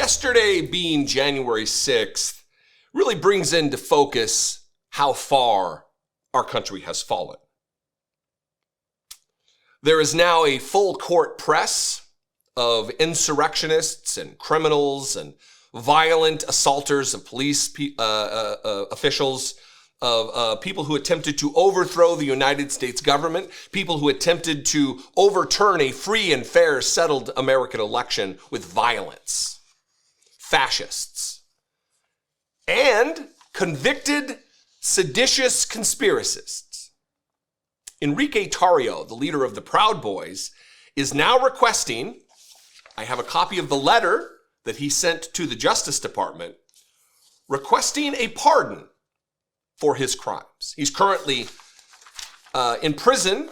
Yesterday being January 6th really brings into focus how far our country has fallen. There is now a full court press of insurrectionists and criminals and violent assaulters of police officials, of people who attempted to overthrow the United States government, people who attempted to overturn a free and fair settled American election with violence, fascists, and convicted seditious conspiracists. Enrique Tarrio, the leader of the Proud Boys, is now requesting, I have a copy of the letter that he sent to the Justice Department, requesting a pardon for his crimes. He's currently in prison,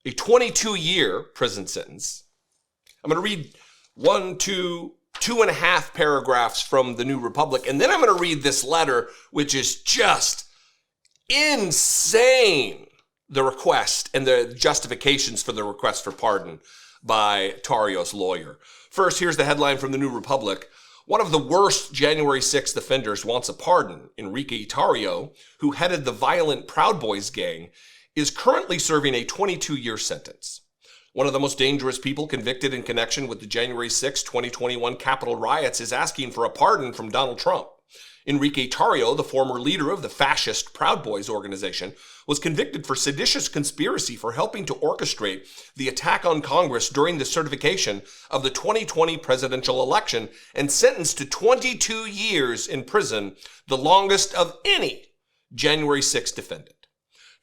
a 22-year prison sentence. I'm going to read 2.5 paragraphs from the New Republic, and then I'm going to read this letter, which is just insane, the request and the justifications for the request for pardon by Tarrio's lawyer. First, here's the headline from the New Republic. One of the worst January 6th offenders wants a pardon. Enrique Tarrio, who headed the violent Proud Boys gang, is currently serving a 22-year sentence. One of the most dangerous people convicted in connection with the January 6, 2021 Capitol riots is asking for a pardon from Donald Trump. Enrique Tarrio, the former leader of the fascist Proud Boys organization, was convicted for seditious conspiracy for helping to orchestrate the attack on Congress during the certification of the 2020 presidential election and sentenced to 22 years in prison, the longest of any January 6 defendant.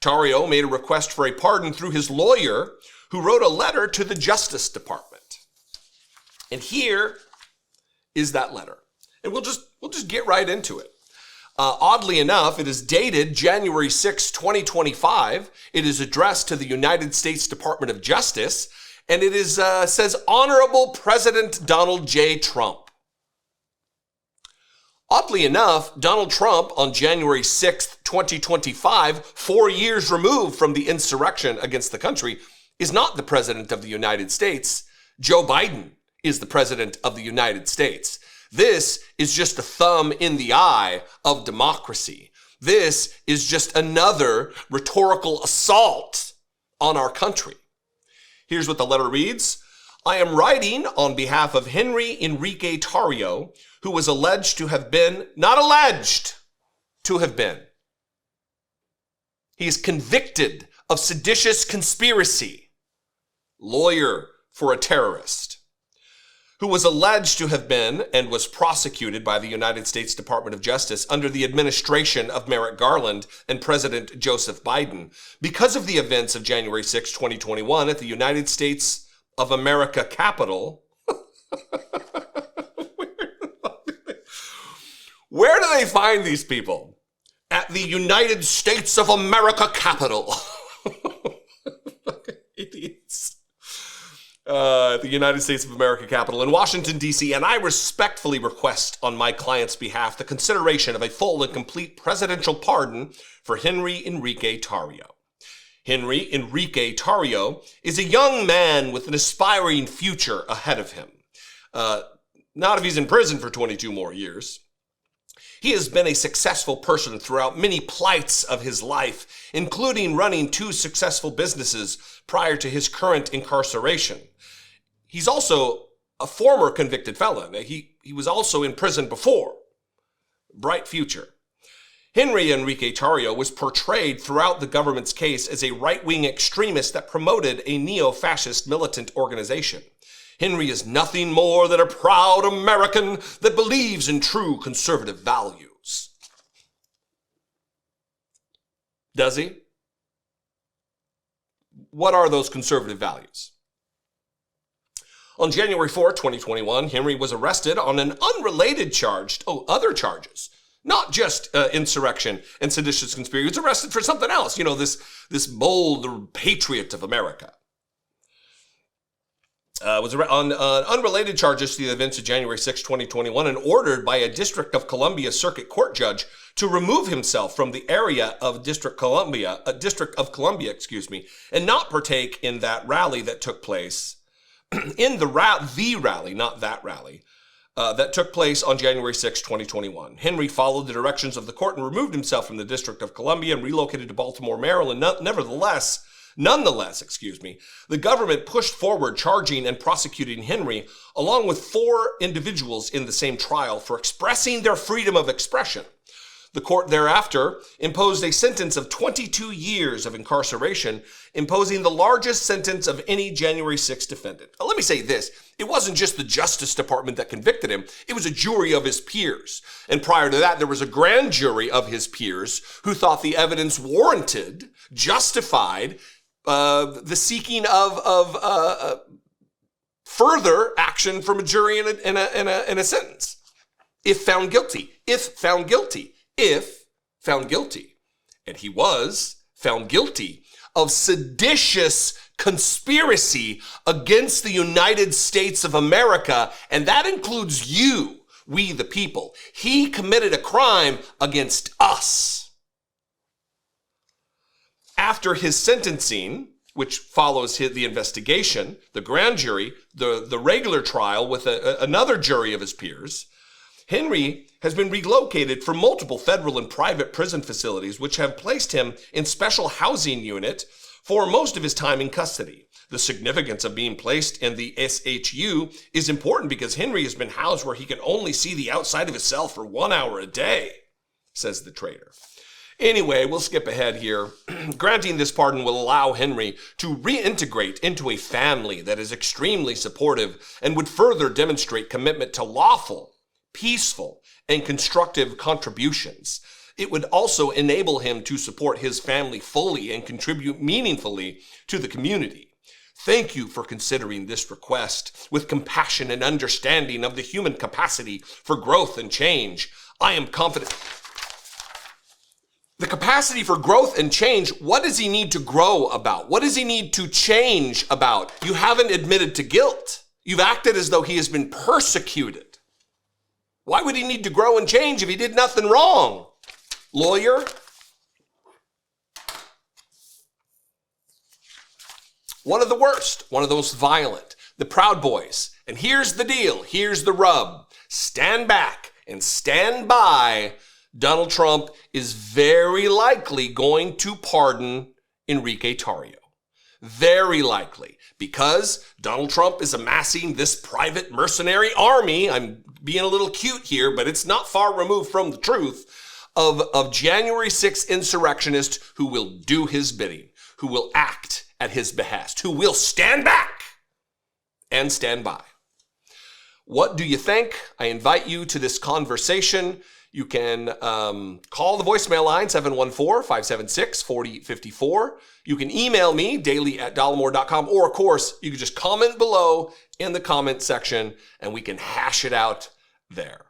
Tarrio made a request for a pardon through his lawyer, who wrote a letter to the Justice Department. And here is that letter. And we'll just get right into it. Oddly enough, it is dated January 6, 2025. It is addressed to the United States Department of Justice, and it is says, Honorable President Donald J. Trump. Oddly enough, Donald Trump on January 6, 2025, 4 years removed from the insurrection against the country, is not the President of the United States. Joe Biden is the President of the United States. This is just a thumb in the eye of democracy. This is just another rhetorical assault on our country. Here's what the letter reads. I am writing on behalf of Henry Enrique Tarrio, who was alleged to have been, not alleged to have been. He is convicted of seditious conspiracy, lawyer for a terrorist, who was alleged to have been and was prosecuted by the United States Department of Justice under the administration of Merrick Garland and President Joseph Biden because of the events of January 6, 2021 at the United States of America Capitol. Where do they find these people? At the United States of America Capitol. Idiots. The United States of America Capitol in Washington, D.C., and I respectfully request on my client's behalf the consideration of a full and complete presidential pardon for Henry Enrique Tarrio. Henry Enrique Tarrio is a young man with an aspiring future ahead of him. Not if he's in prison for 22 more years. He has been a successful person throughout many plights of his life, including running 2 successful businesses prior to his current incarceration. He's also a former convicted felon. He was also in prison before. Bright future. Henry Enrique Tarrio was portrayed throughout the government's case as a right-wing extremist that promoted a neo-fascist militant organization. Henry is nothing more than a proud American that believes in true conservative values. Does he? What are those conservative values? On January 4, 2021, Henry was arrested on an unrelated charge, other charges, not just insurrection and seditious conspiracy. He was arrested for something else, this bold patriot of America. Was on unrelated charges to the events of January 6, 2021, and ordered by a District of Columbia Circuit Court judge to remove himself from the area of District of Columbia, and not partake in that rally that took place in the rally, not that rally, that took place on January 6, 2021. Henry followed the directions of the court and removed himself from the District of Columbia and relocated to Baltimore, Maryland. Nonetheless, the government pushed forward charging and prosecuting Henry along with 4 individuals in the same trial for expressing their freedom of expression. The court thereafter imposed a sentence of 22 years of incarceration, imposing the largest sentence of any January 6 defendant. Now, let me say this. It wasn't just the Justice Department that convicted him. It was a jury of his peers. And prior to that, there was a grand jury of his peers who thought the evidence warranted, justified the seeking of further action from a jury in a sentence. If found guilty. And he was found guilty of seditious conspiracy against the United States of America, and that includes you, we the people. He committed a crime against us. After his sentencing, which follows the investigation, the grand jury, the regular trial with another jury of his peers, Henry has been relocated from multiple federal and private prison facilities, which have placed him in special housing unit for most of his time in custody. The significance of being placed in the SHU is important because Henry has been housed where he can only see the outside of his cell for 1 hour a day, says the traitor. Anyway, we'll skip ahead here. Granting this pardon will allow Henry to reintegrate into a family that is extremely supportive and would further demonstrate commitment to lawful, peaceful, and constructive contributions. It would also enable him to support his family fully and contribute meaningfully to the community. Thank you for considering this request with compassion and understanding of the human capacity for growth and change. I am confident. The capacity for growth and change, what does he need to grow about? What does he need to change about? You haven't admitted to guilt. You've acted as though he has been persecuted. Why would he need to grow and change if he did nothing wrong? Lawyer? One of the worst, one of the most violent, the Proud Boys. And here's the deal, here's the rub. Stand back and stand by. Donald Trump is very likely going to pardon Enrique Tarrio. Very likely, because Donald Trump is amassing this private mercenary army. I'm being a little cute here, but it's not far removed from the truth of January 6th insurrectionists who will do his bidding, who will act at his behest, who will stand back and stand by. What do you think? I invite you to this conversation. You can call the voicemail line, 714-576-4054. You can email me, daily@dollemore.com, or of course, you can just comment below in the comment section and we can hash it out there.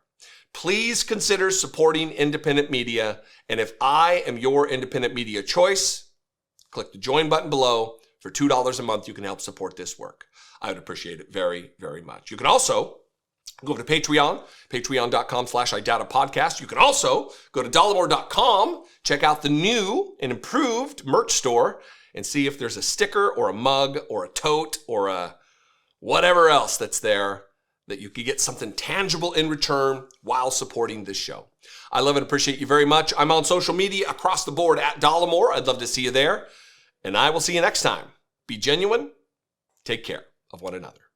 Please consider supporting independent media. And if I am your independent media choice, click the join button below. For $2 a month, you can help support this work. I would appreciate it very, very much. You can also go over to Patreon, patreon.com/idoubtapodcast. You can also go to dollemore.com, check out the new and improved merch store, and see if there's a sticker or a mug or a tote or a whatever else that's there that you could get something tangible in return while supporting this show. I love and appreciate you very much. I'm on social media across the board at Dollemore. I'd love to see you there. And I will see you next time. Be genuine. Take care of one another.